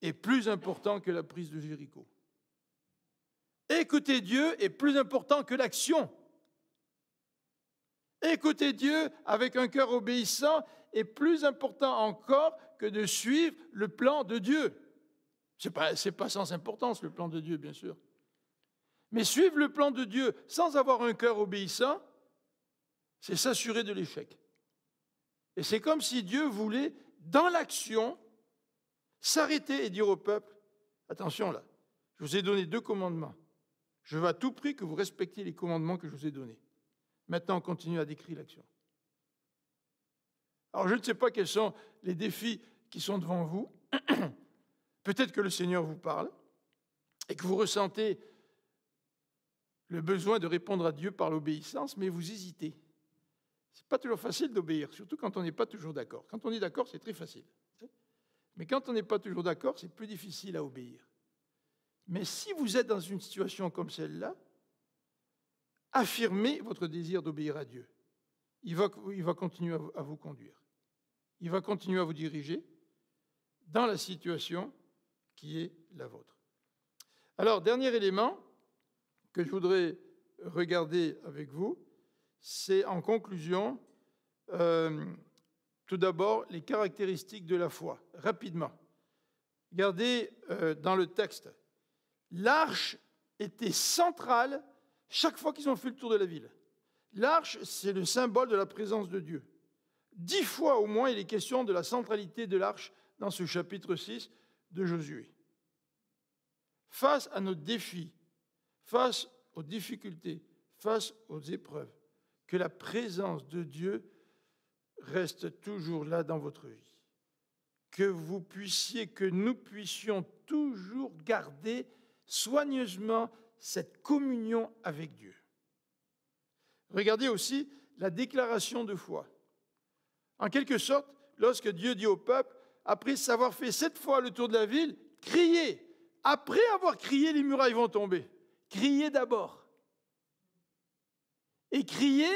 est plus important que la prise de Jéricho. Écouter Dieu est plus important que l'action. Écouter Dieu avec un cœur obéissant est plus important encore que de suivre le plan de Dieu. Ce n'est pas sans importance, le plan de Dieu, bien sûr. Mais suivre le plan de Dieu sans avoir un cœur obéissant, c'est s'assurer de l'échec. Et c'est comme si Dieu voulait, dans l'action, s'arrêter et dire au peuple, attention là, je vous ai donné 2 commandements. Je veux à tout prix que vous respectiez les commandements que je vous ai donnés. Maintenant, on continue à décrire l'action. Alors, je ne sais pas quels sont les défis qui sont devant vous. Peut-être que le Seigneur vous parle et que vous ressentez le besoin de répondre à Dieu par l'obéissance, mais vous hésitez. Ce n'est pas toujours facile d'obéir, surtout quand on n'est pas toujours d'accord. Quand on est d'accord, c'est très facile. Mais quand on n'est pas toujours d'accord, c'est plus difficile à obéir. Mais si vous êtes dans une situation comme celle-là, affirmez votre désir d'obéir à Dieu. Il va continuer à vous conduire. Il va continuer à vous diriger dans la situation qui est la vôtre. Alors, dernier élément que je voudrais regarder avec vous, c'est en conclusion, tout d'abord, les caractéristiques de la foi, rapidement. Regardez dans le texte, l'arche était centrale chaque fois qu'ils ont fait le tour de la ville. L'arche, c'est le symbole de la présence de Dieu. 10 fois au moins, il est question de la centralité de l'arche dans ce chapitre 6 de Josué. Face à nos défis, face aux difficultés, face aux épreuves, que la présence de Dieu reste toujours là dans votre vie. Que nous puissions toujours garder soigneusement cette communion avec Dieu. Regardez aussi la déclaration de foi. En quelque sorte, lorsque Dieu dit au peuple, après savoir fait 7 fois le tour de la ville, criez. Après avoir crié, les murailles vont tomber. Criez d'abord. Et crier,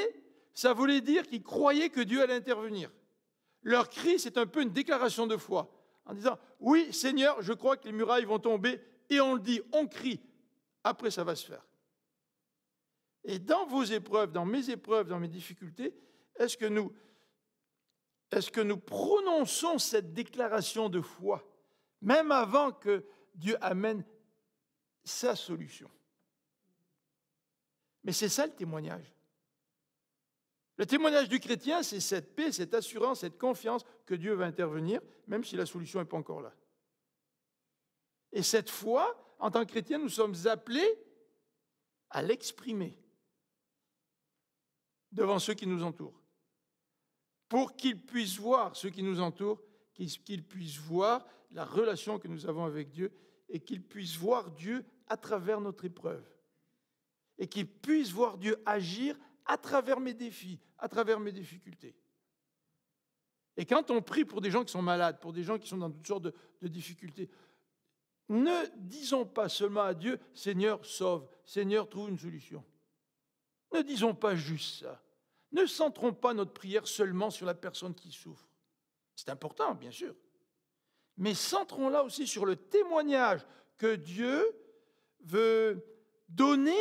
ça voulait dire qu'ils croyaient que Dieu allait intervenir. Leur cri, c'est un peu une déclaration de foi, en disant, oui, Seigneur, je crois que les murailles vont tomber, et on le dit, on crie, après ça va se faire. Et dans vos épreuves, dans mes difficultés, est-ce que nous prononçons cette déclaration de foi, même avant que Dieu amène sa solution? Mais c'est ça le témoignage. Le témoignage du chrétien, c'est cette paix, cette assurance, cette confiance que Dieu va intervenir, même si la solution n'est pas encore là. Et cette foi, en tant que chrétien, nous sommes appelés à l'exprimer devant ceux qui nous entourent, pour qu'ils puissent voir ceux qui nous entourent, qu'ils puissent voir la relation que nous avons avec Dieu et qu'ils puissent voir Dieu à travers notre épreuve et qu'ils puissent voir Dieu agir à travers mes défis, à travers mes difficultés. Et quand on prie pour des gens qui sont malades, pour des gens qui sont dans toutes sortes de difficultés, ne disons pas seulement à Dieu, Seigneur, sauve, Seigneur, trouve une solution. Ne disons pas juste ça. Ne centrons pas notre prière seulement sur la personne qui souffre. C'est important, bien sûr. Mais centrons-la aussi sur le témoignage que Dieu veut donner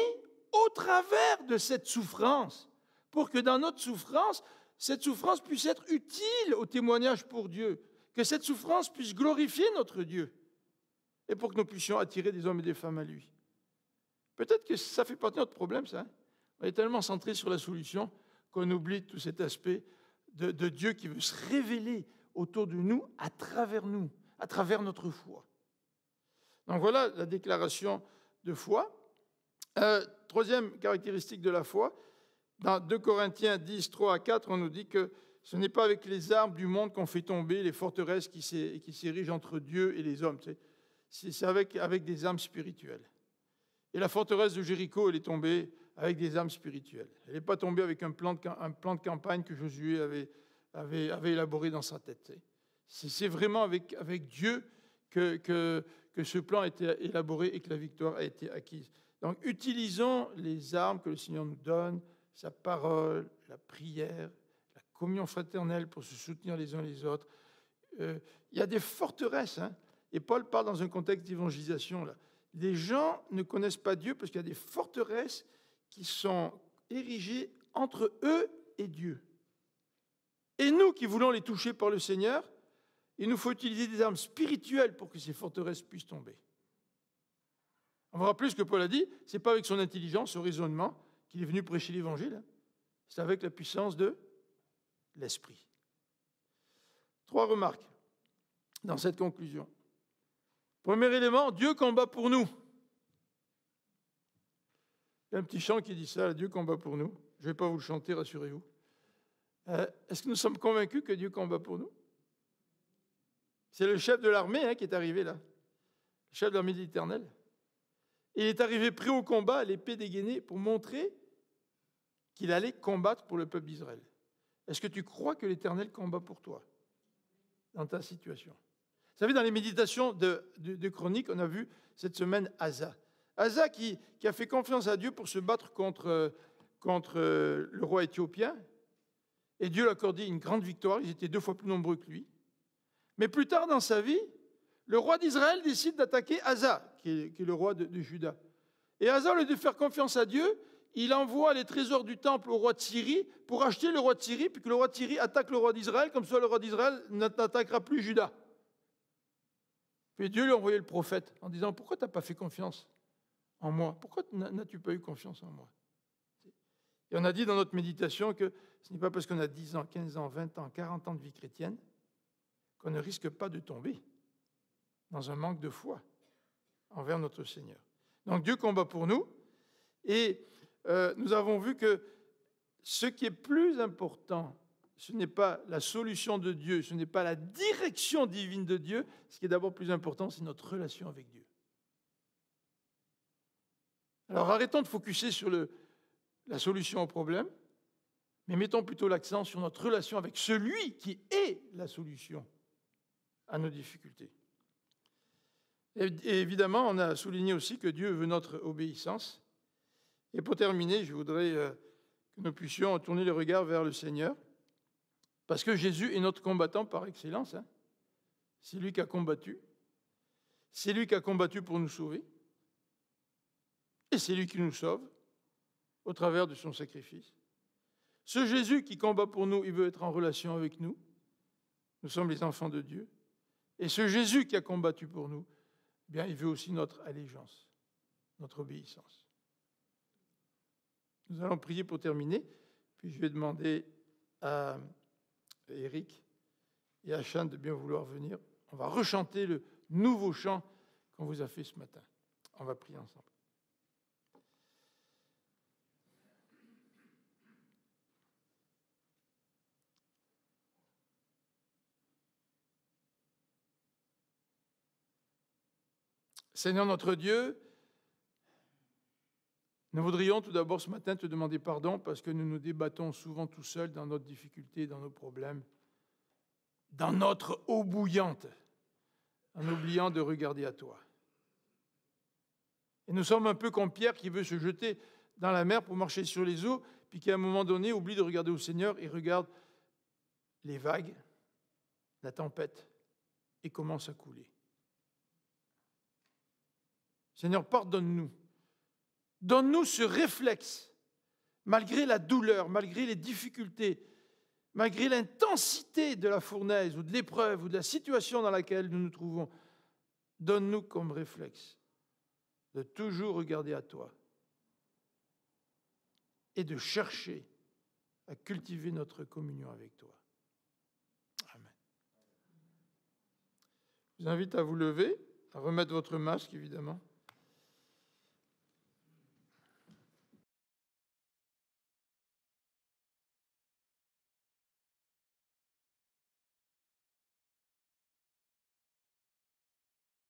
au travers de cette souffrance, pour que dans notre souffrance, cette souffrance puisse être utile au témoignage pour Dieu, que cette souffrance puisse glorifier notre Dieu, et pour que nous puissions attirer des hommes et des femmes à lui. Peut-être que ça fait partie de notre problème, ça. On est tellement centré sur la solution qu'on oublie tout cet aspect de Dieu qui veut se révéler autour de nous, à travers notre foi. Donc voilà la déclaration de foi. Troisième caractéristique de la foi, dans 2 Corinthiens 10, 3 à 4, on nous dit que ce n'est pas avec les armes du monde qu'on fait tomber les forteresses qui s'érigent entre Dieu et les hommes. C'est avec des armes spirituelles. Et la forteresse de Jéricho, elle est tombée avec des armes spirituelles. Elle n'est pas tombée avec un plan de campagne que Josué avait élaboré dans sa tête. C'est vraiment avec Dieu que ce plan a été élaboré et que la victoire a été acquise. Donc, utilisons les armes que le Seigneur nous donne, sa parole, la prière, la communion fraternelle pour se soutenir les uns les autres. Il y a des forteresses, et Paul parle dans un contexte d'évangélisation. Les gens ne connaissent pas Dieu parce qu'il y a des forteresses qui sont érigées entre eux et Dieu. Et nous qui voulons les toucher par le Seigneur, il nous faut utiliser des armes spirituelles pour que ces forteresses puissent tomber. On va rappeler ce que Paul a dit, ce n'est pas avec son intelligence, son raisonnement, qu'il est venu prêcher l'Évangile, c'est avec la puissance de l'Esprit. 3 remarques dans cette conclusion. Premier élément, Dieu combat pour nous. Il y a un petit chant qui dit ça, Dieu combat pour nous. Je ne vais pas vous le chanter, rassurez-vous. Est-ce que nous sommes convaincus que Dieu combat pour nous? C'est le chef de l'armée qui est arrivé là, le chef de l'armée de l'Éternel. Il est arrivé prêt au combat, l'épée dégainée, pour montrer qu'il allait combattre pour le peuple d'Israël. Est-ce que tu crois que l'Éternel combat pour toi dans ta situation? Vous savez, dans les méditations de Chroniques, on a vu cette semaine Asa. Asa qui a fait confiance à Dieu pour se battre contre le roi éthiopien. Et Dieu lui a accordé une grande victoire. Ils étaient 2 fois plus nombreux que lui. Mais plus tard dans sa vie, le roi d'Israël décide d'attaquer Asa, qui est le roi de Juda. Et Asa, au lieu de faire confiance à Dieu, il envoie les trésors du temple au roi de Syrie pour acheter le roi de Syrie, puis que le roi de Syrie attaque le roi d'Israël, comme ça le roi d'Israël n'attaquera plus Juda. Puis Dieu lui a envoyé le prophète en disant « Pourquoi tu n'as pas fait confiance en moi? Pourquoi n'as-tu pas eu confiance en moi ?» Et on a dit dans notre méditation que ce n'est pas parce qu'on a 10 ans, 15 ans, 20 ans, 40 ans de vie chrétienne qu'on ne risque pas de tomber dans un manque de foi envers notre Seigneur. Donc Dieu combat pour nous, et nous avons vu que ce qui est plus important, ce n'est pas la solution de Dieu, ce n'est pas la direction divine de Dieu, ce qui est d'abord plus important, c'est notre relation avec Dieu. Alors arrêtons de focuser sur la solution au problème, mais mettons plutôt l'accent sur notre relation avec celui qui est la solution à nos difficultés. Et évidemment, on a souligné aussi que Dieu veut notre obéissance. Et pour terminer, je voudrais que nous puissions tourner le regard vers le Seigneur, parce que Jésus est notre combattant par excellence. C'est lui qui a combattu. C'est lui qui a combattu pour nous sauver. Et c'est lui qui nous sauve au travers de son sacrifice. Ce Jésus qui combat pour nous, il veut être en relation avec nous. Nous sommes les enfants de Dieu. Et ce Jésus qui a combattu pour nous, eh bien, il veut aussi notre allégeance, notre obéissance. Nous allons prier pour terminer, puis je vais demander à Eric et à Chan de bien vouloir venir. On va rechanter le nouveau chant qu'on vous a fait ce matin. On va prier ensemble. Seigneur notre Dieu, nous voudrions tout d'abord ce matin te demander pardon parce que nous nous débattons souvent tout seuls dans notre difficulté, dans nos problèmes, dans notre eau bouillante, en oubliant de regarder à toi. Et nous sommes un peu comme Pierre qui veut se jeter dans la mer pour marcher sur les eaux, puis qui à un moment donné oublie de regarder au Seigneur et regarde les vagues, la tempête, et commence à couler. Seigneur, pardonne-nous. Donne-nous ce réflexe, malgré la douleur, malgré les difficultés, malgré l'intensité de la fournaise ou de l'épreuve ou de la situation dans laquelle nous nous trouvons. Donne-nous comme réflexe de toujours regarder à toi et de chercher à cultiver notre communion avec toi. Amen. Je vous invite à vous lever, à remettre votre masque, évidemment.